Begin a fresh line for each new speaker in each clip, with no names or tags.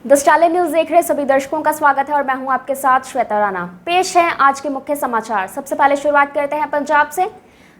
The Stalin news देख रहे सभी दर्शकों का स्वागत है और मैं हूं आपके साथ श्वेता राणा। पेश है आज के मुख्य समाचार। सबसे पहले शुरुआत करते हैं पंजाब से।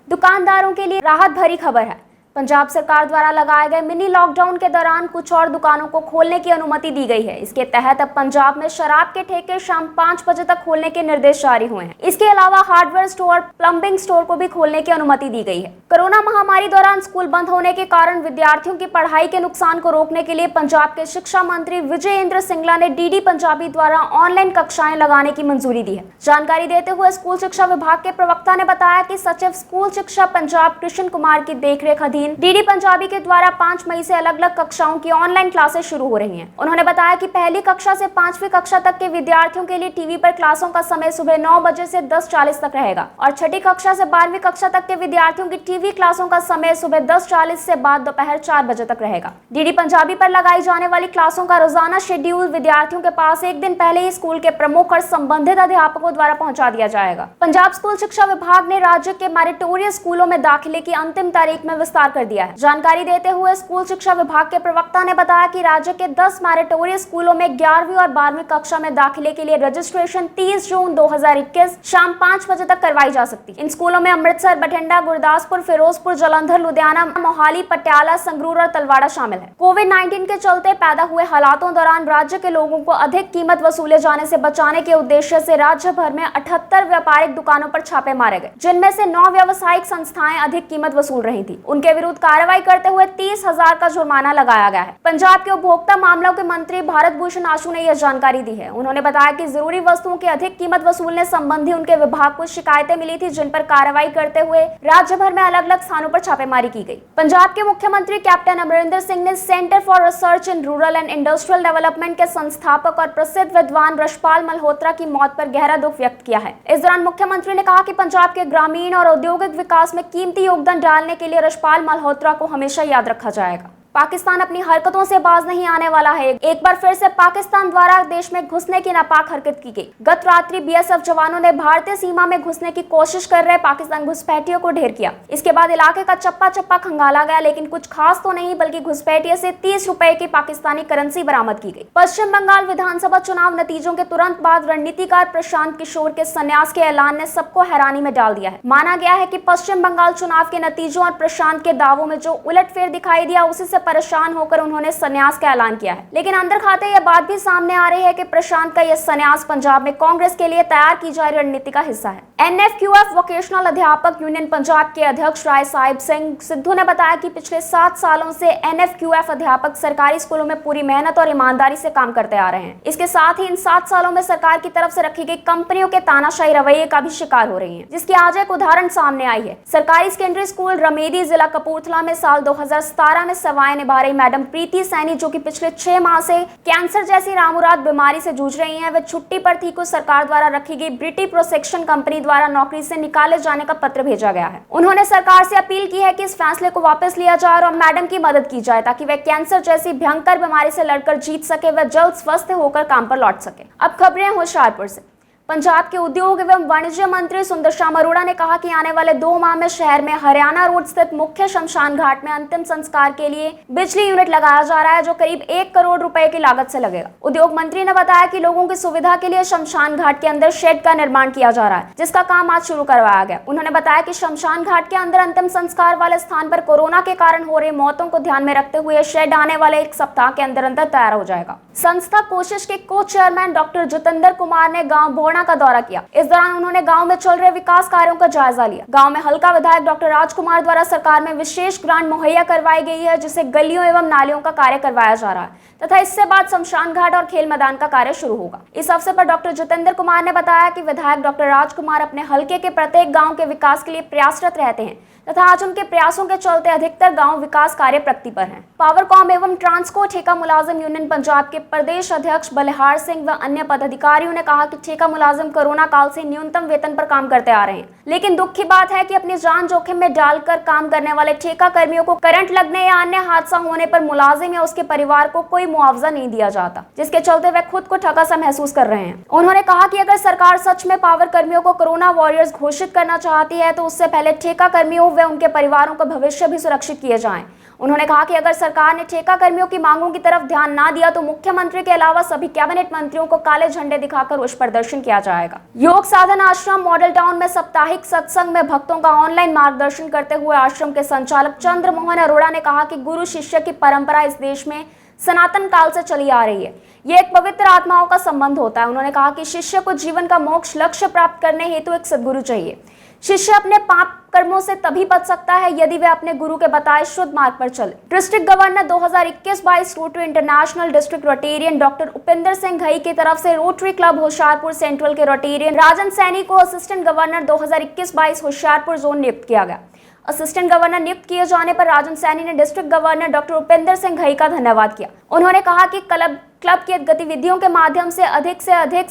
दुकानदारों के लिए राहत भरी खबर है। पंजाब सरकार द्वारा लगाए गए मिनी लॉकडाउन के दौरान कुछ और दुकानों को खोलने की अनुमति दी गई है। इसके तहत अब पंजाब में शराब के ठेके शाम 5 बजे तक खोलने के निर्देश जारी हुए हैं। इसके अलावा हार्डवेयर स्टोर, प्लम्बिंग स्टोर को भी खोलने की अनुमति दी गई है। कोरोना महामारी दौरान स्कूल बंद होने के कारण विद्यार्थियों की पढ़ाई के नुकसान को रोकने के लिए पंजाब के शिक्षा मंत्री विजय इंद्र सिंगला ने डीडी पंजाबी द्वारा ऑनलाइन कक्षाएं लगाने की मंजूरी दी है। जानकारी देते हुए स्कूल शिक्षा विभाग के प्रवक्ता ने बताया कि सचिव स्कूल शिक्षा पंजाब कृष्ण कुमार की देखरेख अधीन डीडी पंजाबी के द्वारा 5 मई से अलग अलग कक्षाओं की ऑनलाइन क्लासेस शुरू हो रही हैं। उन्होंने बताया कि पहली कक्षा से 5वीं कक्षा तक के विद्यार्थियों के लिए टीवी पर क्लासों का समय सुबह 9 बजे से 10:40 तक रहेगा और छठी कक्षा से 12वीं कक्षा तक के विद्यार्थियों की टीवी क्लासों का समय सुबह 10:40 से बाद दोपहर 4 बजे तक रहेगा। डीडी पंजाबी पर लगाई जाने वाली क्लासों का रोजाना शेड्यूल विद्यार्थियों के पास एक दिन पहले ही स्कूल के प्रमुख और संबंधित अध्यापकों द्वारा पहुंचा दिया जाएगा। पंजाब स्कूल शिक्षा विभाग ने राज्य के मेरिटोरियस स्कूलों में दाखिले की अंतिम तारीख में विस्तार कर दिया है। जानकारी देते हुए स्कूल शिक्षा विभाग के प्रवक्ता ने बताया कि राज्य के 10 मेरिटोरियस स्कूलों में 11वीं और 12वीं कक्षा में दाखिले के लिए रजिस्ट्रेशन 30 जून 2021 शाम 5 बजे तक करवाई जा सकती है। इन स्कूलों में अमृतसर, बठिंडा, गुरदासपुर, फिरोजपुर, जालंधर, लुधियाना, मोहाली, पटियाला, संगरूर और तलवाड़ा शामिल है। कोविड-19 के चलते पैदा हुए हालातों दौरान राज्य के लोगों को अधिक कीमत वसूले जाने से बचाने के उद्देश्य से राज्य भर में 78 व्यापारिक दुकानों पर छापे मारे गए, जिनमें से 9 व्यावसायिक संस्थाएं अधिक कीमत वसूल रही थी। उनके विरुद्ध कार्रवाई करते हुए 30,000 का जुर्माना लगाया गया है। पंजाब के उपभोक्ता मामलों के मंत्री भारत भूषण आशु ने यह जानकारी दी है। उन्होंने बताया कि जरूरी वस्तुओं की अधिक कीमत वसूलने संबंधी उनके विभाग को शिकायतें मिली थी, जिन पर कार्रवाई करते हुए राज्य भर में अलग अलग स्थानों पर छापेमारी की गई। पंजाब के मुख्यमंत्री कैप्टन अमरिंदर सिंह ने centre for research in rural and industrial development के संस्थापक और प्रसिद्ध विद्वान रशपाल मल्होत्रा की मौत पर गहरा दुख व्यक्त किया है। इस दौरान मुख्यमंत्री ने कहा कि पंजाब के ग्रामीण और औद्योगिक विकास में कीमती योगदान डालने के लिए रशपाल मल्होत्रा को हमेशा याद रखा जाएगा। पाकिस्तान अपनी हरकतों से बाज नहीं आने वाला है। एक बार फिर से पाकिस्तान द्वारा देश में घुसने की नापाक हरकत की गई। गत रात्रि बीएसएफ जवानों ने भारतीय सीमा में घुसने की कोशिश कर रहे पाकिस्तान घुसपैठियों को ढेर किया। इसके बाद इलाके का चप्पा चप्पा खंगाला गया, लेकिन कुछ खास तो नहीं, बल्कि घुसपैठियों से 30 रुपए की पाकिस्तानी करेंसी बरामद की गई। पश्चिम बंगाल विधानसभा चुनाव नतीजों के तुरंत बाद रणनीतिकार प्रशांत किशोर के संन्यास के ऐलान ने सबको हैरानी में डाल दिया है। माना गया है कि पश्चिम बंगाल चुनाव के नतीजों और प्रशांत के दावों में जो उलटफेर दिखाई दिया, उसी से परेशान होकर उन्होंने संन्यास का ऐलान किया है। लेकिन अंदर खाते यह बात भी सामने आ रही है कि प्रशांत का यह संन्यास पंजाब में कांग्रेस के लिए तैयार की जा रही रणनीति का हिस्सा है। एनएफक्यूएफ वोकेशनल अध्यापक यूनियन पंजाब के अध्यक्ष राय साहिब सिंह सिद्धू ने बताया कि पिछले 7 सालों से एनएफक्यूएफ अध्यापक सरकारी स्कूलों में पूरी मेहनत और ईमानदारी से काम करते आ रहे हैं। इसके साथ ही इन 7 सालों में सरकार की तरफ से रखी गई कंपनियों के तानाशाही रवैये का भी शिकार हो रही है, जिसकी आज एक उदाहरण सामने आई है। सरकारी सेकेंडरी स्कूल रमेदी जिला कपूरथला में साल 2017 में सेवाएं निभा रही मैडम प्रीति सैनी, जो कि पिछले 6 माह से कैंसर जैसी रामुराद बीमारी से जूझ रही हैं, वे छुट्टी पर थी। को सरकार द्वारा रखी गई ब्रिटी प्रोसेक्शन कंपनी द्वारा नौकरी से निकाले जाने का पत्र भेजा गया है। उन्होंने सरकार से अपील की है कि इस फैसले को वापस लिया जाए और मैडम की मदद की जाए, ताकि वे कैंसर जैसी भयंकर बीमारी से लड़कर जीत सके, व जल्द स्वस्थ होकर काम पर लौट सके। अब खबरें होशियारपुर से। पंजाब के उद्योग एवं वाणिज्य मंत्री सुंदर श्याम अरोड़ा ने कहा कि आने वाले 2 माह में शहर में हरियाणा रोड स्थित मुख्य शमशान घाट में अंतिम संस्कार के लिए बिजली यूनिट लगाया जा रहा है, जो करीब 1 करोड़ रुपए की लागत से लगेगा। उद्योग मंत्री ने बताया कि लोगों की सुविधा के लिए शमशान घाट के अंदर शेड का निर्माण किया जा रहा है, जिसका काम आज शुरू करवाया गया। उन्होंने बताया कि शमशान घाट के अंदर अंतिम संस्कार वाले स्थान पर कोरोना के कारण हो रही मौतों को ध्यान में रखते हुए शेड आने वाले 1 सप्ताह के अंदर अंदर तैयार हो जाएगा। संस्था कोशिश के को चेयरमैन डॉक्टर जितेंद्र कुमार ने गाँव बोर्णा का दौरा किया। इस दौरान उन्होंने गांव में चल रहे विकास कार्यों का जायजा लिया। गांव में हल्का विधायक डॉक्टर राजकुमार द्वारा सरकार में विशेष ग्रांट मुहैया करवाई गई है, जिससे गलियों एवं नालियों का कार्य करवाया जा रहा है तथा इससे बाद शमशान घाट और खेल मैदान का कार्य शुरू होगा। इस अवसर पर डॉक्टर जितेंद्र कुमार ने बताया कि विधायक डॉक्टर राजकुमार अपने हल्के के प्रत्येक गाँव के विकास के लिए प्रयासरत रहते हैं तथा आज उनके प्रयासों के चलते अधिकतर गांव विकास कार्य प्रगति पर हैं। पावरकॉम एवं ट्रांसको ठेका मुलाजिम यूनियन पंजाब के प्रदेश अध्यक्ष बलिहार सिंह व अन्य पदाधिकारियों ने कहा कि ठेका मुलाजिम कोरोना काल से न्यूनतम वेतन पर काम करते आ रहे हैं, लेकिन दुख की बात है कि अपनी जान जोखिम में डालकर काम करने वाले ठेका कर्मियों को करंट लगने या अन्य हादसा होने पर मुलाजिम या उसके परिवार को कोई मुआवजा नहीं दिया जाता, जिसके चलते वे खुद को ठगा सा महसूस कर रहे हैं। उन्होंने कहा कि अगर सरकार सच में पावर कर्मियों को कोरोना वॉरियर्स घोषित करना चाहती है, तो उससे पहले ठेका कर्मियों व उनके परिवारों का भविष्य भी सुरक्षित किए जाएं उन्होंने कहा कि अगर सरकार ने ठेका कर्मियों की मांगों की तरफ ध्यान ना दिया तो मुख्यमंत्री के अलावा सभी कैबिनेट मंत्रियों को काले झंडे दिखाकर रोष प्रदर्शन किया जाएगा। योग साधन आश्रम मॉडल टाउन में साप्ताहिक सत्संग में भक्तों का ऑनलाइन मार्गदर्शन करते हुए आश्रम के संचालक चंद्र मोहन अरोड़ा ने कहा कि गुरु शिष्य की परंपरा इस देश में सनातन काल से चली आ रही है। ये एक पवित्र आत्माओं का संबंध होता है। उन्होंने कहा कि शिष्य को जीवन का मोक्ष लक्ष्य प्राप्त करने हेतु एक सद्गुरु चाहिए। शिष्य अपने पाप कर्मों से तभी बच सकता है यदि वे अपने गुरु के बताए शुद्ध मार्ग पर चले। District governor 2021-22 rotary international district Rotarian doctor Upendra Singh Ghai की तरफ से रोटरी क्लब होशियारपुर सेंट्रल के रोटेरियन राजन सैनी को असिस्टेंट गवर्नर 2021-22 होशियारपुर जोन नियुक्त किया गया। असिस्टेंट गवर्नर नियुक्त किए जाने पर राजन सैनी ने district governor doctor Upendra Singh Ghai का धन्यवाद किया। उन्होंने कहा कि क्लब की गतिविधियों के माध्यम से अधिक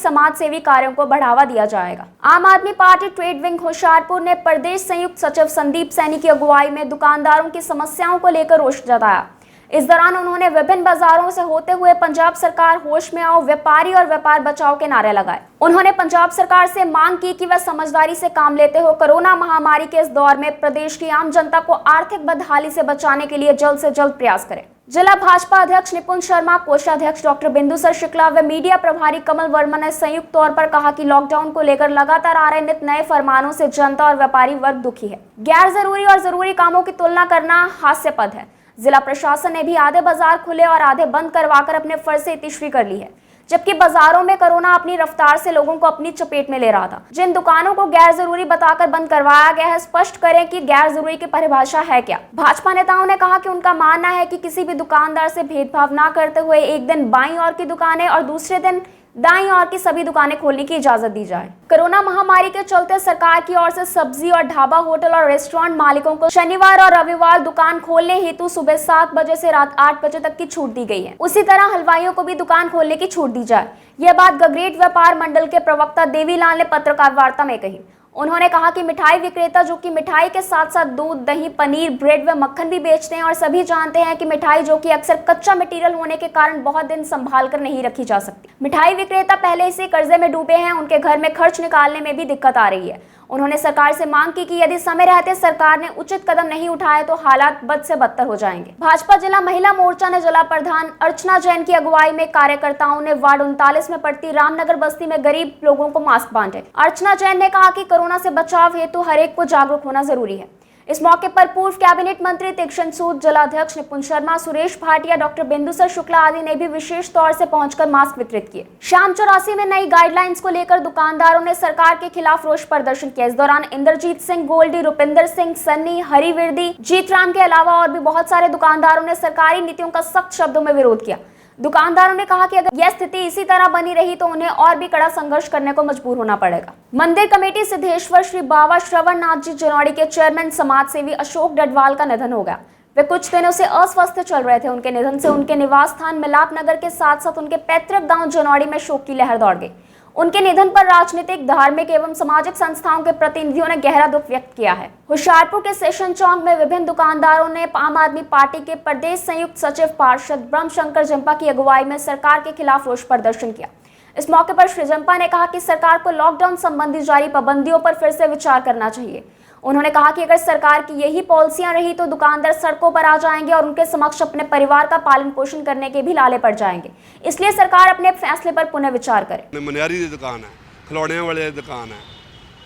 समाज सेवी कार्यों को बढ़ावा दिया जाएगा। आम आदमी पार्टी ट्रेड विंग होशियारपुर ने प्रदेश संयुक्त सचिव संदीप सैनी की अगुवाई में दुकानदारों की समस्याओं को लेकर रोष जताया। इस दौरान उन्होंने विभिन्न बाजारों से होते हुए पंजाब सरकार होश में आओ, व्यापारी और व्यापार बचाओ के नारे लगाए। उन्होंने पंजाब सरकार से मांग की कि वह समझदारी से काम लेते हुए कोरोना महामारी के इस दौर में प्रदेश की आम जनता को आर्थिक बदहाली से बचाने के लिए जल्द से जल्द प्रयास करें। जिला भाजपा अध्यक्ष निपुण शर्मा, कोषाध्यक्ष डॉक्टर बिंदुसर शुक्ला व मीडिया प्रभारी कमल वर्मा ने संयुक्त तौर पर कहा कि लॉकडाउन को लेकर लगातार आ रहे नित नए फरमानों से जनता और व्यापारी वर्ग दुखी है। गैर जरूरी और जरूरी कामों की तुलना करना हास्यास्पद है। जिला प्रशासन ने भी आधे बाजार खुले और आधे बंद करवाकर अपने फर्ज से इतिश्री कर ली है, जबकि बाजारों में कोरोना अपनी रफ्तार से लोगों को अपनी चपेट में ले रहा था। जिन दुकानों को गैर जरूरी बताकर बंद करवाया गया है, स्पष्ट करें कि गैर जरूरी की परिभाषा है क्या। भाजपा नेताओं ने कहा कि उनका मानना है कि किसी भी दुकानदार से भेदभाव न करते हुए एक दिन बाईं ओर की दुकानें और दूसरे दिन दाईं ओर की सभी दुकानें खोलने की इजाजत दी जाए। कोरोना महामारी के चलते सरकार की ओर से सब्जी और ढाबा, होटल और रेस्टोरेंट मालिकों को शनिवार और रविवार दुकान खोलने हेतु सुबह 7 बजे से रात 8 बजे तक की छूट दी गई है। उसी तरह हलवाइयों को भी दुकान खोलने की छूट दी जाए। यह बात गगरेट व्यापार मंडल के प्रवक्ता देवीलाल ने पत्रकार वार्ता में कही। उन्होंने कहा कि मिठाई विक्रेता जो कि मिठाई के साथ साथ दूध, दही, पनीर, ब्रेड व मक्खन भी बेचते हैं और सभी जानते हैं कि मिठाई जो कि अक्सर कच्चा मटेरियल होने के कारण बहुत दिन संभाल कर नहीं रखी जा सकती। मिठाई विक्रेता पहले से कर्जे में डूबे हैं, उनके घर में खर्च निकालने में भी दिक्कत आ रही है। उन्होंने सरकार से मांग की कि यदि समय रहते सरकार ने उचित कदम नहीं उठाए तो हालात बद से बदतर हो जाएंगे। भाजपा जिला महिला मोर्चा ने जिला प्रधान अर्चना जैन की अगुवाई में कार्यकर्ताओं ने वार्ड 39 में पड़ती रामनगर बस्ती में गरीब लोगों को मास्क बांटे। अर्चना जैन ने कहा कि कोरोना से बचाव हेतु हर एक को जागरूक होना जरूरी है। इस मौके पर पूर्व कैबिनेट मंत्री तीक्षण सूद, जिलाध्यक्ष निपुण शर्मा, सुरेश भाटिया, डॉक्टर बिंदुसर शुक्ला आदि ने भी विशेष तौर से पहुंचकर मास्क वितरित किए। शाम 84 में नई गाइडलाइंस को लेकर दुकानदारों ने सरकार के खिलाफ रोष प्रदर्शन किया। इस दौरान इंद्रजीत सिंह, गोल्डी, रुपिंदर सिंह, सन्नी, हरिविरदी, जीतराम के अलावा और भी बहुत सारे दुकानदारों ने सरकारी नीतियों का सख्त शब्दों में विरोध किया। दुकानदारों ने कहा कि अगर यह स्थिति इसी तरह बनी रही तो उन्हें और भी कड़ा संघर्ष करने को मजबूर होना पड़ेगा। मंदिर कमेटी सिद्धेश्वर श्री बाबा श्रवण नाथ जी जनौड़ी के चेयरमैन समाज सेवी अशोक डडवाल का निधन हो गया। वे कुछ दिनों से अस्वस्थ चल रहे थे। उनके निधन से उनके निवास स्थान मिलाप नगर के साथ साथ उनके पैतृक गांव जनौड़ी में शोक की लहर दौड़ गई। उनके निधन पर राजनीतिक, धार्मिक एवं सामाजिक संस्थाओं के प्रतिनिधियों ने गहरा दुख व्यक्त किया है। होशियारपुर के सेशन चौक में विभिन्न दुकानदारों ने आम आदमी पार्टी के प्रदेश संयुक्त सचिव पार्षद ब्रह्मशंकर जंपा की अगुवाई में सरकार के खिलाफ रोष प्रदर्शन किया। इस मौके पर श्री जंपा ने कहा कि सरकार को लॉकडाउन संबंधी जारी पाबंदियों पर फिर से विचार करना चाहिए। उन्होंने कहा कि अगर सरकार की यही पॉलिसियां रही तो दुकानदार सड़कों पर आ जाएंगे और उनके समक्ष अपने परिवार का पालन पोषण करने के भी लाले पड़ जाएंगे। इसलिए सरकार अपने फैसले पर पुनः विचार करे।
मनियारी की दुकान है, खिलौणियां वाले की दुकान है,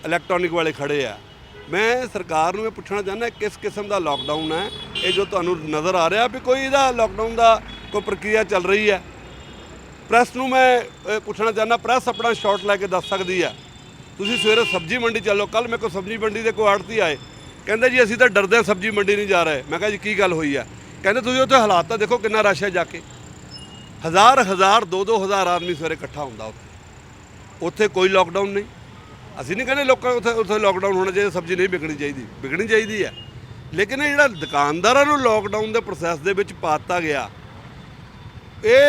इलैक्ट्रॉनिक वाले खड़े है। मैं सरकार ਨੂੰ ਪੁੱਛਣਾ ਚਾਹੁੰਦਾ किस किस्म का लॉकडाउन है ये जो ਤੁਹਾਨੂੰ नज़र आ रहा भी कोई ਇਹਦਾ लॉकडाउन का कोई प्रक्रिया चल रही है। ਪ੍ਰੈਸ ਨੂੰ मैं ਪੁੱਛਣਾ ਚਾਹੁੰਦਾ, ਪ੍ਰੈਸ अपना शॉट लैके दस सकती है। ਤੁਸੀਂ ਸਵੇਰੇ सब्जी मंडी चलो, कल मेरे को सब्जी मंडी के कोई आड़ती आए, कहते जी असीं तो डरदे सब्जी मंडी नहीं जा रहे। मैं कहा जी की गल हुई है? कहते तुसीं उत्थे हालात तो देखो कितना रश है, जाके हज़ार 2-2 हज़ार आदमी सवेरे इकट्ठा होंदा उत्थे कोई लॉकडाउन नहीं। असीं नहीं कहते लोग उत्थे लॉकडाउन होना चाहिए, सब्जी नहीं विकनी चाहिए है। लेकिन ये जिहड़ा दुकानदारां नूं लॉकडाउन के प्रोसैस दे विच पाता गया, ये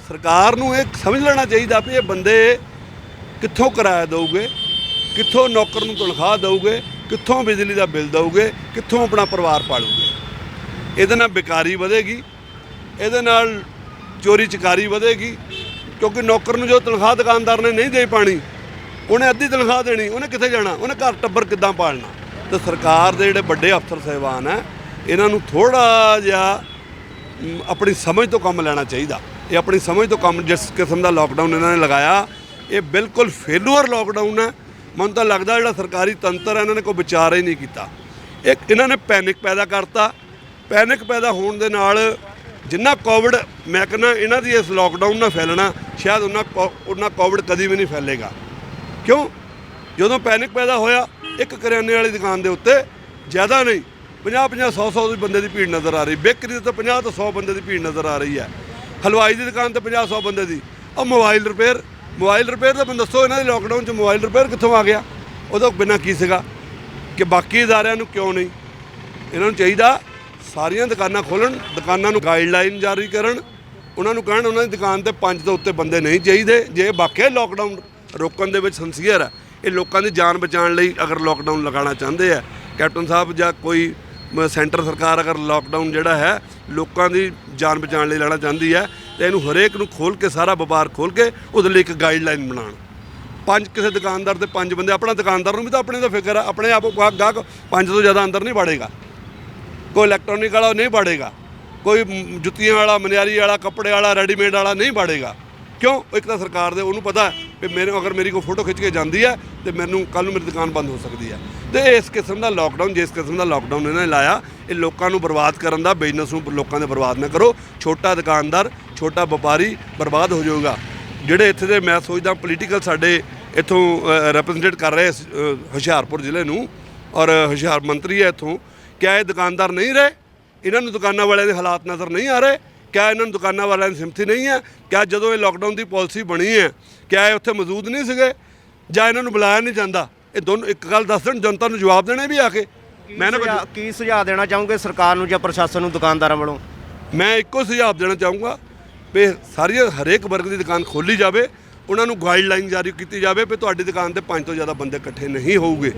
सरकार नूं ये समझ लेना चाहिए भी ये बंदे कित्थों किराया दोगे, कित्थों नौकर नूं तनख्वाह दोगे, कित्थों बिजली का बिल दोगे, कित्थों अपना परिवार पालोगे। इहदे नाल बेकारी वधेगी, इहदे नाल चोरी चकारी वधेगी, क्योंकि नौकर नूं जो तनख्वाह दुकानदार ने नहीं दे पानी, उन्हें अद्धी तनख्वाह देनी, उन्हें कित्थे जाना, उन्हें घर टब्बर किद्दां पालना। तो सरकार दे जिहड़े वड्डे अफसर साहिबान है ਇਹਨਾਂ ਨੂੰ ਥੋੜਾ ਜਿਹਾ ਆਪਣੀ ਸਮਝ ਤੋਂ ਕੰਮ ਲੈਣਾ ਚਾਹੀਦਾ। ਇਹ ਆਪਣੀ ਸਮਝ ਤੋਂ ਕੰਮ ਜਿਸ ਕਿਸਮ ਦਾ ਲਾਕਡਾਊਨ ਇਹਨਾਂ ਨੇ ਲਗਾਇਆ ਇਹ ਬਿਲਕੁਲ ਫੇਲੂਅਰ ਲਾਕਡਾਊਨ ਹੈ। ਮੈਨੂੰ ਤਾਂ ਲੱਗਦਾ ਜਿਹੜਾ ਸਰਕਾਰੀ ਤੰਤਰ ਹੈ ਇਹਨਾਂ ਨੇ ਕੋਈ ਵਿਚਾਰ ਹੀ ਨਹੀਂ ਕੀਤਾ। ਇਹਨਾਂ ਨੇ ਪੈਨਿਕ ਪੈਦਾ ਕਰਤਾ। ਪੈਨਿਕ ਪੈਦਾ ਹੋਣ ਦੇ ਨਾਲ ਜਿੰਨਾ ਕੋਵਿਡ ਮੈਂ ਕਹਿੰਦਾ ਇਹਨਾਂ ਦੀ ਇਸ ਲਾਕਡਾਊਨ ਨਾਲ ਫੈਲਣਾ ਸ਼ਾਇਦ ਉਹਨਾਂ ਕੋਵਿਡ ਕਦੀ ਵੀ ਨਹੀਂ ਫੈਲੇਗਾ। ਕਿਉਂ? ਜਦੋਂ ਪੈਨਿਕ ਪੈਦਾ ਹੋਇਆ ਇੱਕ ਕਰਿਆਨੇ ਵਾਲੀ ਦੁਕਾਨ ਦੇ ਉੱਤੇ ਜ਼ਿਆਦਾ ਨਹੀਂ 50 100 ਦੀ ਬੰਦੇ ਦੀ ਭੀੜ ਨਜ਼ਰ ਆ ਰਹੀ। ਬੇਕਰੀ ਦੇ ਤਾਂ 50 ਤੋਂ 100 ਬੰਦੇ ਦੀ ਭੀੜ ਨਜ਼ਰ ਆ ਰਹੀ ਹੈ। ਹਲਵਾਈ ਦੀ ਦੁਕਾਨ ਤੇ 50 100 ਬੰਦੇ ਦੀ। ਉਹ ਮੋਬਾਈਲ ਰਿਪੇਅਰ ਤਾਂ ਮੈਨੂੰ ਦੱਸੋ ਇਹਨਾਂ ਦੀ ਲਾਕਡਾਊਨ 'ਚ ਮੋਬਾਈਲ ਰਿਪੇਅਰ ਕਿੱਥੋਂ ਆ ਗਿਆ? ਉਹਦਾ ਬਿਨਾਂ ਕੀ ਸੀਗਾ ਕਿ ਬਾਕੀ ਅਦਾਰਿਆਂ ਨੂੰ ਕਿਉਂ ਨਹੀਂ? ਇਹਨਾਂ ਨੂੰ ਚਾਹੀਦਾ ਸਾਰੀਆਂ ਦੁਕਾਨਾਂ ਖੋਲ੍ਹਣ, ਦੁਕਾਨਾਂ ਨੂੰ ਗਾਈਡਲਾਈਨ ਜਾਰੀ ਕਰਨ, ਉਹਨਾਂ ਨੂੰ ਕਹਿਣ ਉਹਨਾਂ ਦੀ ਦੁਕਾਨ ਤੇ 5 ਤੋਂ ਉੱਤੇ ਬੰਦੇ ਨਹੀਂ ਚਾਹੀਦੇ। ਜੇ ਵਾਕਿਆ ਲਾਕਡਾਊਨ ਰੋਕਣ ਦੇ ਵਿੱਚ ਸਿੰਸੀਅਰ ਹੈ, ਇਹ ਲੋਕਾਂ ਦੀ ਜਾਨ ਬਚਾਉਣ ਲਈ ਅਗਰ ਲਾਕਡਾਊਨ ਲਗਾਉਣਾ ਚਾਹੁੰਦੇ ਆ ਕੈਪਟਨ ਸਾਹਿਬ ਜਾਂ ਕੋਈ ਸੈਂਟਰ ਸਰਕਾਰ ਅਗਰ ਲਾਕਡਾਊਨ ਜਿਹੜਾ ਹੈ ਲੋਕਾਂ ਦੀ ਜਾਨ ਬਚਾਉਣ ਲਈ ਲੈਣਾ ਚਾਹੁੰਦੀ ਹੈ ਤਾਂ ਇਹਨੂੰ ਹਰੇਕ ਨੂੰ ਖੋਲ੍ਹ ਕੇ ਸਾਰਾ ਵਪਾਰ ਖੋਲ੍ਹ ਕੇ ਉਹਦੇ ਲਈ ਇੱਕ ਗਾਈਡਲਾਈਨ ਬਣਾਉਣ। ਕਿਸੇ ਦੁਕਾਨਦਾਰ ਦੇ 5 ਬੰਦੇ, ਆਪਣਾ ਦੁਕਾਨਦਾਰ ਨੂੰ ਵੀ ਤਾਂ ਆਪਣੇ ਦਾ ਫਿਕਰ ਹੈ, ਆਪਣੇ ਆਪ ਗਾਹਕ 5 ਤੋਂ ਜ਼ਿਆਦਾ ਅੰਦਰ ਨਹੀਂ ਵੜੇਗਾ। ਕੋਈ ਇਲੈਕਟ੍ਰੋਨਿਕ ਵਾਲਾ ਨਹੀਂ ਵੜੇਗਾ, ਕੋਈ ਜੁੱਤੀਆਂ ਵਾਲਾ, ਮਨਿਆਰੀ ਵਾਲਾ, ਕੱਪੜੇ ਵਾਲਾ, ਰੈਡੀਮੇਡ ਵਾਲਾ ਨਹੀਂ ਵੜੇਗਾ। ਕਿਉਂ? ਇੱਕ ਤਾਂ ਸਰਕਾਰ ਦੇ ਉਹਨੂੰ ਪਤਾ ਵੀ ਅਗਰ ਮੇਰੀ ਕੋਈ ਫੋਟੋ ਖਿੱਚ ਕੇ ਜਾਂਦੀ ਹੈ ਤੇ ਮੈਨੂੰ ਕੱਲ੍ਹ ਨੂੰ ਮੇਰੀ ਦੁਕਾਨ ਬੰਦ ਹੋ ਸਕਦੀ ਹੈ। ਤੇ ਇਸ ਕਿਸਮ ਦਾ ਲਾਕਡਾਊਨ, ਜਿਸ ਕਿਸਮ ਦਾ ਲਾਕਡਾਊਨ ਇਹਨਾਂ ਨੇ ਲਾਇਆ, ਇਹ ਲੋਕਾਂ ਨੂੰ ਬਰਬਾਦ ਕਰਨ ਦਾ, ਬਿਜ਼ਨਸ ਨੂੰ ਲੋਕਾਂ ਦੇ ਬਰਬਾਦ ਨਾ ਕਰੋ। ਛੋਟਾ ਦੁਕਾਨਦਾਰ, ਛੋਟਾ ਵਪਾਰੀ ਬਰਬਾਦ ਹੋ ਜਾਊਗਾ। ਜਿਹੜੇ ਇੱਥੇ ਦੇ ਮੈਂ ਸੋਚਦਾ ਪੋਲੀਟੀਕਲ ਸਾਡੇ ਇੱਥੋਂ ਰਿਪਰੈਜ਼ੈਂਟੇਟ ਕਰ ਰਹੇ ਹੁਸ਼ਿਆਰਪੁਰ ਜ਼ਿਲ੍ਹੇ ਨੂੰ ਔਰ ਹੁਸ਼ਿਆਰ ਮੰਤਰੀ ਹੈ ਇੱਥੋਂ, ਕਿਆ ਇਹ ਦੁਕਾਨਦਾਰ ਨਹੀਂ ਰਹੇ? ਇਹਨਾਂ ਨੂੰ ਦੁਕਾਨਾਂ ਵਾਲਿਆਂ ਦੇ ਹਾਲਾਤ ਨਜ਼ਰ ਨਹੀਂ ਆ ਰਹੇ? ਕਿਆ ਇਹਨਾਂ ਨੂੰ ਦੁਕਾਨਾਂ ਵਾਲਿਆਂ ਦੀ ਸਿੰਪਥੀ ਨਹੀਂ ਹੈ? ਕਿਆ ਜਦੋਂ ਇਹ ਲਾਕਡਾਊਨ ਦੀ ਪਾਲਿਸੀ ਬਣੀ ਹੈ ਕਿਆ ਇਹ ਉੱਥੇ ਮੌਜੂਦ ਨਹੀਂ ਸੀਗੇ ਜਾਂ ਇਹਨਾਂ ਨੂੰ ਬੁਲਾਇਆ ਨਹੀਂ ਜਾਂਦਾ? ਇਹ ਦੋਨੋਂ ਇੱਕ ਗੱਲ ਦੱਸ ਦੇਣ, ਜਨਤਾ ਨੂੰ ਜਵਾਬ ਦੇਣੇ ਵੀ ਆ ਕੇ। ਮੈਂ ਨਾ
ਕੀ ਸੁਝਾਅ ਦੇਣਾ ਚਾਹੂੰਗੇ ਸਰਕਾਰ ਨੂੰ ਜਾਂ ਪ੍ਰਸ਼ਾਸਨ ਨੂੰ ਦੁਕਾਨਦਾਰਾਂ ਵੱਲੋਂ?
ਮੈਂ ਇੱਕੋ ਸੁਝਾਅ ਦੇਣਾ ਚਾਹੂੰਗਾ ਵੀ ਹਰੇਕ ਵਰਗ ਦੀ ਦੁਕਾਨ ਖੋਲ੍ਹੀ ਜਾਵੇ, ਉਹਨਾਂ ਨੂੰ ਗਾਈਡਲਾਈਨ ਜਾਰੀ ਕੀਤੀ ਜਾਵੇ ਵੀ ਤੁਹਾਡੀ ਦੁਕਾਨ ਤੇ 5 ਤੋਂ ਜ਼ਿਆਦਾ ਬੰਦੇ ਇਕੱਠੇ ਨਹੀਂ ਹੋਊਗੇ।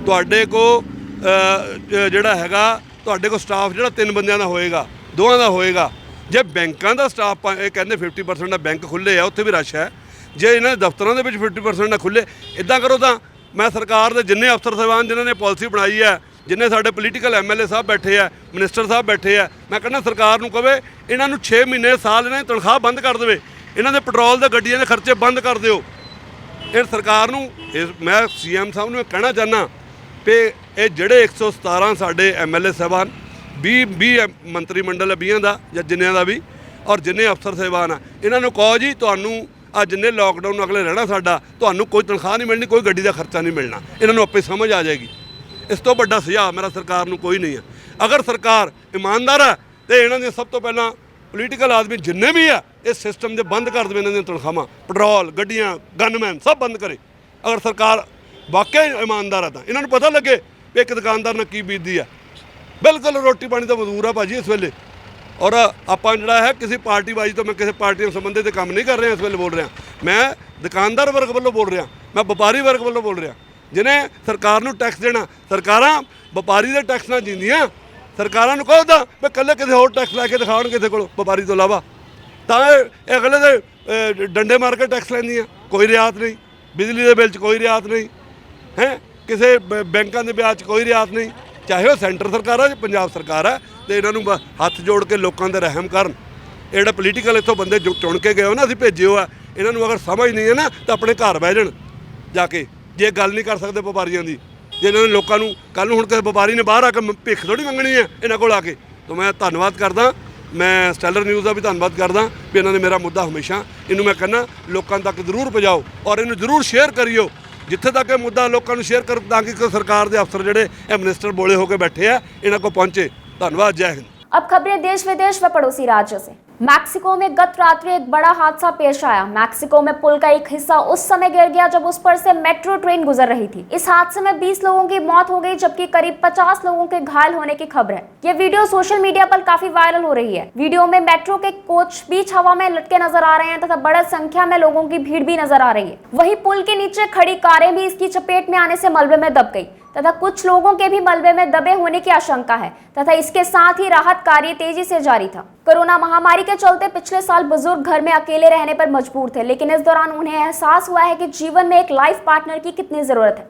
ਤੁਹਾਡੇ ਕੋਲ ਜਿਹੜਾ ਹੈਗਾ ਤੁਹਾਡੇ ਕੋਲ ਸਟਾਫ ਜਿਹੜਾ 3 ਬੰਦਿਆਂ ਦਾ ਹੋਏਗਾ, 2 ਦਾ ਹੋਏਗਾ। ਜੇ ਬੈਂਕਾਂ ਦਾ ਸਟਾਫ ਇਹ ਕਹਿੰਦੇ 50% ਦਾ ਬੈਂਕ ਖੁੱਲ੍ਹੇ ਆ, ਉੱਥੇ ਵੀ ਰਸ਼ ਹੈ। ਜੇ ਇਹਨਾਂ ਦੇ ਦਫ਼ਤਰਾਂ ਦੇ ਵਿੱਚ 50% ਨਾ ਖੁੱਲ੍ਹੇ, ਇੱਦਾਂ ਕਰੋ ਤਾਂ ਮੈਂ ਸਰਕਾਰ ਦੇ ਜਿੰਨੇ ਅਫਸਰ ਸਾਹਿਬਾਨ ਜਿਨ੍ਹਾਂ ਨੇ ਪਾਲਿਸੀ ਬਣਾਈ ਹੈ, ਜਿੰਨੇ ਸਾਡੇ ਪੋਲੀਟੀਕਲ MLA ਸਾਹਿਬ ਬੈਠੇ ਆ, ਮਿਨਿਸਟਰ ਸਾਹਿਬ ਬੈਠੇ ਆ, ਮੈਂ ਕਹਿੰਦਾ ਸਰਕਾਰ ਨੂੰ ਕਵੇ ਇਹਨਾਂ ਨੂੰ 6 ਮਹੀਨੇ ਸਾਲ ਇਹਨਾਂ ਦੀ ਤਨਖਾਹ ਬੰਦ ਕਰ ਦੇਵੇ, ਇਹਨਾਂ ਦੇ ਪੈਟਰੋਲ ਦੇ ਗੱਡੀਆਂ ਦੇ ਖਰਚੇ ਬੰਦ ਕਰ ਦਿਓ। ਇਹ ਸਰਕਾਰ ਨੂੰ ਮੈਂ CM ਸਾਹਿਬ ਨੂੰ ਕਹਿਣਾ ਚਾਹੁੰਦਾ ਵੀ ਇਹ ਜਿਹੜੇ 117 ਸਾਡੇ MLA ਸਾਹਿਬਾਨ, 20 ਮੰਤਰੀ ਮੰਡਲ ਹੈ 20 ਦਾ ਜਾਂ ਜਿੰਨਿਆਂ ਦਾ ਵੀ, ਔਰ ਜਿੰਨੇ ਅਫਸਰ ਸਾਹਿਬਾਨ ਆ, ਇਹਨਾਂ ਨੂੰ ਕਹੋ ਜੀ ਤੁਹਾਨੂੰ ਆ ਜਿੰਨੇ ਲਾਕਡਾਊਨ ਨੂੰ ਅਗਲੇ ਰਹਿਣਾ ਸਾਡਾ, ਤੁਹਾਨੂੰ ਕੋਈ ਤਨਖਾਹ ਨਹੀਂ ਮਿਲਣੀ, ਕੋਈ ਗੱਡੀ ਦਾ ਖਰਚਾ ਨਹੀਂ ਮਿਲਣਾ। ਇਹਨਾਂ ਨੂੰ ਆਪੇ ਸਮਝ ਆ ਜਾਏਗੀ। ਇਸ ਤੋਂ ਵੱਡਾ ਸੁਝਾਅ ਮੇਰਾ ਸਰਕਾਰ ਨੂੰ ਕੋਈ ਨਹੀਂ ਹੈ। ਅਗਰ ਸਰਕਾਰ ਇਮਾਨਦਾਰ ਹੈ ਤੇ ਇਹਨਾਂ ਦੀਆਂ ਸਭ ਤੋਂ ਪਹਿਲਾਂ ਪੋਲੀਟੀਕਲ ਆਦਮੀ ਜਿੰਨੇ ਵੀ ਆ ਇਸ ਸਿਸਟਮ ਦੇ ਬੰਦ ਕਰ ਦੇਵੇ। ਇਹਨਾਂ ਦੀਆਂ ਤਨਖਾਹਾਂ, ਪੈਟਰੋਲ, ਗੱਡੀਆਂ, ਗਨਮੈਨ ਸਭ ਬੰਦ ਕਰੇ। ਅਗਰ ਸਰਕਾਰ ਵਾਕਿਆ ਇਮਾਨਦਾਰ ਹੈ ਤਾਂ ਇਹਨਾਂ ਨੂੰ ਪਤਾ ਲੱਗੇ ਵੀ ਇੱਕ ਦੁਕਾਨਦਾਰ ਨਾਲ ਕੀ ਬੀਤਦੀ ਆ। ਬਿਲਕੁਲ ਰੋਟੀ ਪਾਣੀ ਦਾ ਮਜ਼ਦੂਰ ਆ ਭਾਜੀ ਇਸ ਵੇਲੇ। ਔਰ ਆਪਾਂ ਜਿਹੜਾ ਹੈ ਕਿਸੇ ਪਾਰਟੀਬਾਜ਼ੀ ਤੋਂ, ਮੈਂ ਕਿਸੇ ਪਾਰਟੀ ਨਾਲ ਸੰਬੰਧਿਤ ਤੇ ਕੰਮ ਨਹੀਂ ਕਰ ਰਿਹਾ ਇਸ ਵੇਲੇ ਬੋਲ ਰਿਹਾ। ਮੈਂ ਦੁਕਾਨਦਾਰ ਵਰਗ ਵੱਲੋਂ ਬੋਲ ਰਿਹਾ, ਮੈਂ ਵਪਾਰੀ ਵਰਗ ਵੱਲੋਂ ਬੋਲ ਰਿਹਾ। ਜਿਹਨੇ ਸਰਕਾਰ ਨੂੰ ਟੈਕਸ ਦੇਣਾ, ਸਰਕਾਰਾਂ ਵਪਾਰੀ ਦੇ ਟੈਕਸ ਨਾਲ ਜਿੰਦੀਆਂ। ਸਰਕਾਰਾਂ ਨੂੰ ਕਹੋ ਤਾਂ ਵੀ ਇਕੱਲੇ ਕਿਸੇ ਹੋਰ ਟੈਕਸ ਲੈ ਕੇ ਦਿਖਾਉਣ ਕਿਸੇ ਕੋਲ ਵਪਾਰੀ ਤੋਂ ਇਲਾਵਾ, ਤਾਂ ਇਹ ਅਗਲੇ ਦੇ ਡੰਡੇ ਮਾਰ ਕੇ ਟੈਕਸ ਲੈਂਦੀਆਂ। ਕੋਈ ਰਿਆਤ ਨਹੀਂ, ਬਿਜਲੀ ਦੇ ਬਿੱਲ 'ਚ ਕੋਈ ਰਿਆਤ ਨਹੀਂ ਹੈ, ਕਿਸੇ ਬੈਂਕਾਂ ਦੇ ਵਿਆਜ 'ਚ ਕੋਈ ਰਿਆਤ ਨਹੀਂ। ਚਾਹੇ ਉਹ ਸੈਂਟਰ ਸਰਕਾਰ ਹੈ ਜਾਂ ਪੰਜਾਬ ਸਰਕਾਰ ਹੈ। ਤੇ ਇਹਨਾਂ ਨੂੰ ਹੱਥ ਜੋੜ ਕੇ ਲੋਕਾਂ ਦੇ ਰਹਿਮ ਕਰਨ। ਇਹ ਜਿਹੜਾ ਪੋਲੀਟੀਕਲ ਇੱਥੋਂ ਬੰਦੇ ਚੁਣ ਕੇ ਗਏ ਹੋ ਨਾ, ਅਸੀਂ ਭੇਜੇ ਹੋ ਆ, ਇਹਨਾਂ ਨੂੰ ਅਗਰ ਸਮਝ ਨਹੀਂ ਹੈ ਨਾ ਤਾਂ ਆਪਣੇ ਘਰ ਬਹਿ ਜਾਣ ਜਾ ਕੇ। ਜੇ ਗੱਲ ਨਹੀਂ ਕਰ ਸਕਦੇ ਵਪਾਰੀਆਂ ਦੀ, ਜੇ ਇਹਨਾਂ ਨੇ ਲੋਕਾਂ ਨੂੰ ਕੱਲ੍ਹ ਨੂੰ ਹੁਣ ਕਿਸੇ ਵਪਾਰੀ ਨੇ ਬਾਹਰ ਆ ਕੇ ਭਿੱਖ ਥੋੜ੍ਹੀ ਮੰਗਣੀ ਹੈ ਇਹਨਾਂ ਕੋਲ ਆ ਕੇ। ਤਾਂ ਮੈਂ ਧੰਨਵਾਦ ਕਰਦਾ, ਮੈਂ ਸਟੈਲਰ ਨਿਊਜ਼ ਦਾ ਵੀ ਧੰਨਵਾਦ ਕਰਦਾ ਵੀ ਇਹਨਾਂ ਨੇ ਮੇਰਾ ਮੁੱਦਾ ਹਮੇਸ਼ਾ, ਇਹਨੂੰ ਮੈਂ ਕਹਿੰਦਾ ਲੋਕਾਂ ਤੱਕ ਜ਼ਰੂਰ ਪਹੁੰਚਾਓ ਔਰ ਇਹਨੂੰ ਜ਼ਰੂਰ ਸ਼ੇਅਰ ਕਰਿਓ। ਜਿੱਥੇ ਤੱਕ ਇਹ ਮੁੱਦਾ ਲੋਕਾਂ ਨੂੰ ਸ਼ੇਅਰ ਕਰ ਤਾਂ ਕਿ ਸਰਕਾਰ ਦੇ ਅਫਸਰ ਜਿਹੜੇ ਇਹ ਮਿਨਿਸਟਰ ਬੋਲੇ ਹੋ ਕੇ बैठे ਆ ਇਹਨਾਂ को पहुंचे। धन्यवाद। जय हिंद।
अब खबरें देश विदेश व पड़ोसी राज्यों से। मैक्सिको में गत रात्रि एक बड़ा हादसा पेश आया। मैक्सिको में पुल का एक हिस्सा उस समय गिर गया जब उस पर से मेट्रो ट्रेन गुजर रही थी। इस हादसे में 20 लोगों की मौत हो गई जबकि करीब 50 लोगों के घायल होने की खबर है। ये वीडियो सोशल मीडिया पर काफी वायरल हो रही है। वीडियो में मेट्रो के कोच बीच हवा में लटके नजर आ रहे हैं तथा बड़ी संख्या में लोगों की भीड़ भी नजर आ रही है। वहीं पुल के नीचे खड़ी कारें भी इसकी चपेट में आने से मलबे में दब गई तथा कुछ लोगों के भी मलबे में दबे होने की आशंका है तथा इसके साथ ही राहत कार्य तेजी से जारी था। कोरोना महामारी के चलते पिछले साल बुजुर्ग घर में अकेले रहने पर मजबूर थे, लेकिन इस दौरान उन्हें एहसास हुआ है कि जीवन में एक लाइफ पार्टनर की कितनी जरूरत है।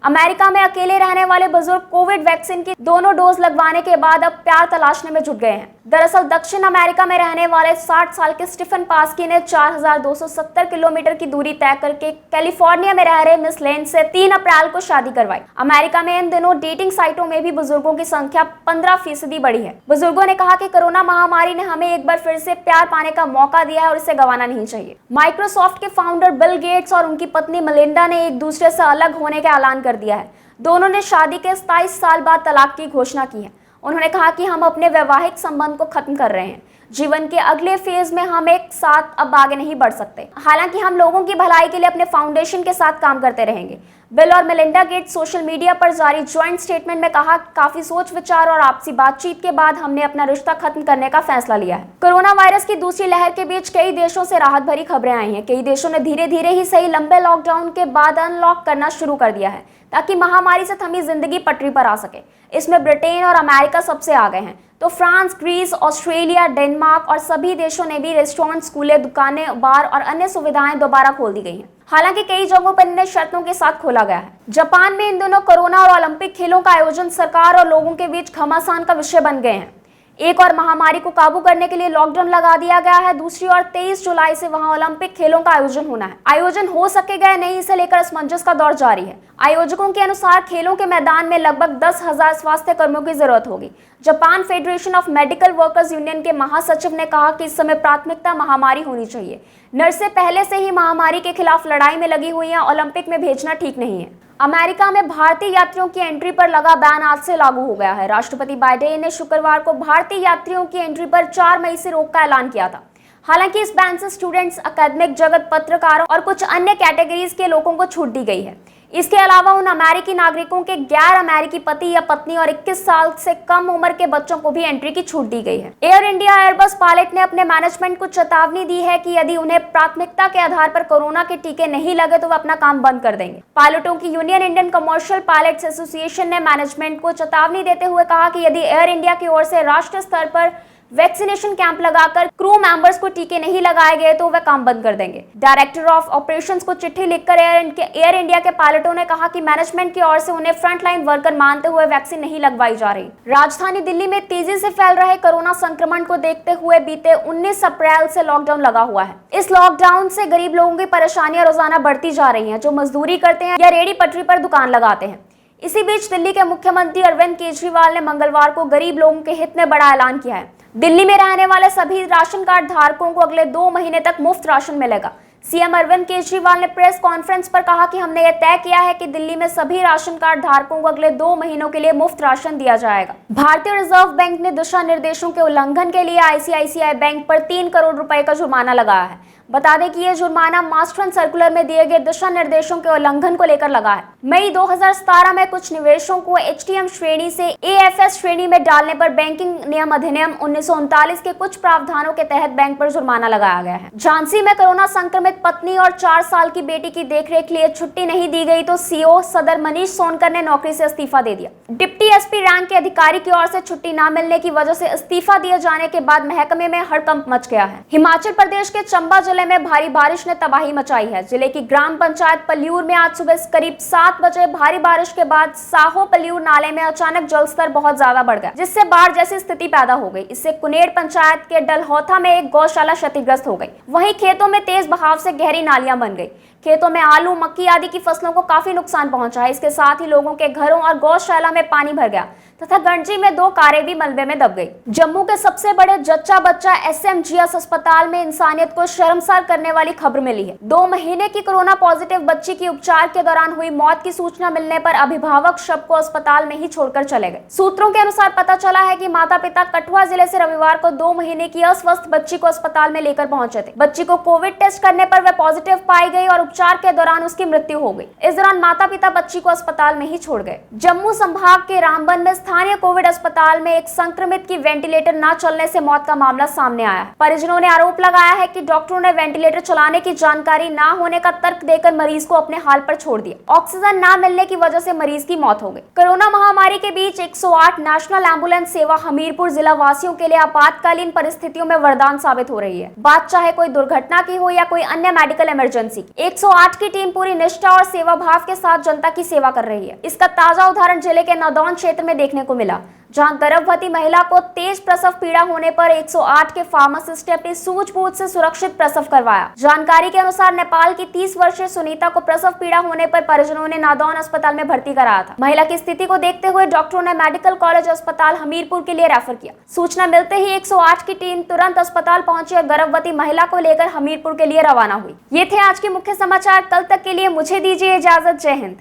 अमेरिका में अकेले रहने वाले बुजुर्ग कोविड वैक्सीन की दोनों डोज लगवाने के बाद अब प्यार तलाशने में जुट गए हैं। दरअसल दक्षिण अमेरिका में रहने वाले 60 साल के स्टीफन पास्की ने 4270 किलोमीटर की दूरी तय करके कैलिफोर्निया में रह रहे मिस लेन से 3 अप्रैल को शादी करवाई। अमेरिका में इन दिनों डेटिंग साइटों में भी बुजुर्गों की संख्या 15% बढ़ी है। बुजुर्गों ने कहा कि कोरोना महामारी ने हमें एक बार फिर से प्यार पाने का मौका दिया है और इसे गंवाना नहीं चाहिए। माइक्रोसॉफ्ट के फाउंडर बिल गेट्स और उनकी पत्नी मेलिंडा ने एक दूसरे से अलग होने का ऐलान कर दिया है। दोनों ने शादी के 27 साल बाद तलाक की घोषणा की है। उन्होंने कहा कि हम अपने वैवाहिक संबंध को खत्म कर रहे हैं। जीवन के अगले फेज में हम एक साथ अब आगे नहीं बढ़ सकते। हालांकि हम लोगों की भलाई के लिए अपने फाउंडेशन के साथ काम करते रहेंगे। बिल और मेलिंडा गेट्स सोशल मीडिया पर जारी ज्वाइंट स्टेटमेंट में कहा, काफी सोच विचार और आपसी बातचीत के बाद हमने अपना रिश्ता खत्म करने का फैसला लिया है। कोरोना वायरस की दूसरी लहर के बीच कई देशों से राहत भरी खबरें आई हैं। कई देशों ने धीरे धीरे ही सही लंबे लॉकडाउन के बाद अनलॉक करना शुरू कर दिया है ताकि महामारी से थमी जिंदगी पटरी पर आ सके। इसमें ब्रिटेन और अमेरिका सबसे आगे हैं, तो फ्रांस, ग्रीस, ऑस्ट्रेलिया, डेनमार्क और सभी देशों ने भी रेस्टोरेंट, स्कूलें, दुकानें, बार और अन्य सुविधाएं दोबारा खोल दी गई हैं। हालांकि कई जगहों पर इन्हें शर्तों के साथ खोला गया है। जापान में इन दिनों कोरोना और ओलंपिक खेलों का आयोजन सरकार और लोगों के बीच घमासान का विषय बन गए हैं। एक और महामारी को काबू करने के लिए लॉकडाउन लगा दिया गया है। दूसरी ओर 23 जुलाई से वहां ओलंपिक खेलों का आयोजन होना है। आयोजन हो सकेगा या नहीं, इसे लेकर असमंजस का दौर जारी है। आयोजकों के अनुसार खेलों के मैदान में लगभग 10,000 स्वास्थ्य कर्मियों की जरूरत होगी। Japan federation of medical workers union के महासचिव ने कहा कि इस समय प्राथमिकता महामारी होनी चाहिए। नर्सें पहले से ही महामारी के खिलाफ लड़ाई में लगी हुई हैं। ओलंपिक में भेजना ठीक नहीं है। अमेरिका में भारतीय यात्रियों की एंट्री पर लगा बैन आज से लागू हो गया है। राष्ट्रपति बाइडेन ने शुक्रवार को भारतीय यात्रियों की एंट्री पर 4 मई से रोक का ऐलान किया था। हालांकि इस बैन से स्टूडेंट्स, अकादमिक जगत, पत्रकारों और कुछ अन्य कैटेगरीज के लोगों को छूट दी गई है। इसके अलावा उन अमेरिकी नागरिकों के गैर अमेरिकी पति या पत्नी और 21 साल से कम उम्र के बच्चों को भी एंट्री की छूट दी गई है। एयर इंडिया एयरबस पायलट ने अपने मैनेजमेंट को चेतावनी दी है कि यदि उन्हें प्राथमिकता के आधार पर कोरोना के टीके नहीं लगे तो वे अपना काम बंद कर देंगे। पायलटों की union Indian commercial pilots association ने मैनेजमेंट को चेतावनी देते हुए कहा कि यदि एयर इंडिया की ओर से राष्ट्रीय स्तर पर वैक्सीनेशन कैंप लगाकर क्रू मेंबर्स को टीके नहीं लगाए गए तो वे काम बंद कर देंगे। डायरेक्टर ऑफ ऑपरेशंस को चिट्ठी लिखकर एयर इंडिया के पायलटों ने कहा कि मैनेजमेंट की ओर से उन्हें फ्रंटलाइन वर्कर मानते हुए वैक्सीन नहीं लगवाई जा रही। राजधानी दिल्ली में तेजी से फैल रहे कोरोना संक्रमण को देखते हुए बीते 19 अप्रैल से लॉकडाउन लगा हुआ है। इस लॉकडाउन से गरीब लोगों की परेशानियां रोजाना बढ़ती जा रही हैं, जो मजदूरी करते हैं या रेहड़ी पटरी पर दुकान लगाते हैं। इसी बीच दिल्ली के मुख्यमंत्री अरविंद केजरीवाल ने मंगलवार को गरीब लोगों के हित में बड़ा ऐलान किया है। दिल्ली में रहने वाले सभी राशन कार्ड धारकों को अगले 2 महीने तक मुफ्त राशन मिलेगा। सीएम अरविंद केजरीवाल ने प्रेस कॉन्फ्रेंस पर कहा कि हमने यह तय किया है कि दिल्ली में सभी राशन कार्ड धारकों को अगले 2 महीनों के लिए मुफ्त राशन दिया जाएगा। भारतीय रिजर्व बैंक ने दिशा निर्देशों के उल्लंघन के लिए आईसीआईसीआई बैंक पर 3 करोड़ रुपए का जुर्माना लगाया है। बता दें कि यह जुर्माना मास्टर सर्कुलर में दिए गए दिशा निर्देशों के उल्लंघन को लेकर लगा है। मई 2017 में कुछ निवेशों को एचटीएम श्रेणी से एएफएस श्रेणी में डालने पर बैंकिंग नियम अधिनियम 1939 के कुछ प्रावधानों के तहत बैंक पर जुर्माना लगाया गया है। झांसी में कोरोना संक्रमित पत्नी और 4 साल की बेटी की देखरेख के लिए छुट्टी नहीं दी गई तो सीओ सदर मनीष सोनकर ने नौकरी से इस्तीफा दे दिया। डिप्टी एसपी रैंक के अधिकारी की ओर से छुट्टी न मिलने की वजह से इस्तीफा दिए जाने के बाद महकमे में हड़कंप मच गया है। हिमाचल प्रदेश के चंबा जिले में भारी बारिश ने तबाही मचाई है। जिले की ग्राम पंचायत पल्यूर में आज सुबह करीब 7 बजे भारी बारिश के बाद साहो पल्यूर नाले में अचानक जलस्तर बहुत ज्यादा बढ़ गया, जिससे बाढ़ जैसी स्थिति पैदा हो गई। इससे कुनेड़ पंचायत के डलहौथा में एक गौशाला क्षतिग्रस्त हो गई। वहीं खेतों में तेज बहाव से गहरी नालियां बन गई। खेतों में आलू, मक्की आदि की फसलों को काफी नुकसान पहुंचा है। इसके साथ ही लोगों के घरों और गौशाला में पानी भर गया तथा गंजी में 2 कारें भी मलबे में दब गई। जम्मू के सबसे बड़े जच्चा बच्चा एसएमजीएस अस्पताल में इंसानियत को शर्मसार करने वाली खबर मिली है। 2 महीने की कोरोना पॉजिटिव बच्ची की उपचार के दौरान हुई मौत की सूचना मिलने पर अभिभावक शव को अस्पताल में ही छोड़कर चले गए। सूत्रों के अनुसार पता चला है कि माता पिता कठुआ जिले से रविवार को 2 महीने की अस्वस्थ बच्ची को अस्पताल में लेकर पहुंचे थे। बच्ची को कोविड टेस्ट करने पर वह पॉजिटिव पाई गई और उपचार के दौरान उसकी मृत्यु हो गई। इस दौरान माता पिता बच्ची को अस्पताल में ही छोड़ गए। जम्मू संभाग के रामबन में स्थानीय कोविड अस्पताल में एक संक्रमित की वेंटिलेटर न चलने से मौत का मामला सामने आया है। परिजनों ने आरोप लगाया है कि डॉक्टरों ने वेंटिलेटर चलाने की जानकारी ना होने का तर्क देकर मरीज को अपने हाल पर छोड़ दिया। ऑक्सीजन ना मिलने की वजह से मरीज की मौत हो गई। कोरोना महामारी के बीच 108 नेशनल एम्बुलेंस सेवा हमीरपुर जिला वासियों के लिए आपातकालीन परिस्थितियों में वरदान साबित हो रही है। बात चाहे कोई दुर्घटना की हो या कोई अन्य मेडिकल इमरजेंसी की, 108 की टीम पूरी निष्ठा और सेवा भाव के साथ जनता की सेवा कर रही है। इसका ताजा उदाहरण जिले के नौदौन क्षेत्र में देखने को मिला, जहां गर्भवती महिला को तेज प्रसव पीड़ा होने पर 108 के फार्मासिस्ट ने अपनी सूझबूझ से सुरक्षित प्रसव करवाया। जानकारी के अनुसार नेपाल की 30 वर्षीय सुनीता को प्रसव पीड़ा होने पर परिजनों ने नादौन अस्पताल में भर्ती कराया था। महिला की स्थिति को देखते हुए डॉक्टरों ने मेडिकल कॉलेज अस्पताल हमीरपुर के लिए रेफर किया। सूचना मिलते ही 108 की टीम तुरंत अस्पताल पहुंची और गर्भवती महिला को लेकर हमीरपुर के लिए रवाना हुई। ये थे आज के मुख्य समाचार। कल तक के लिए मुझे दीजिए इजाजत। जय हिंद।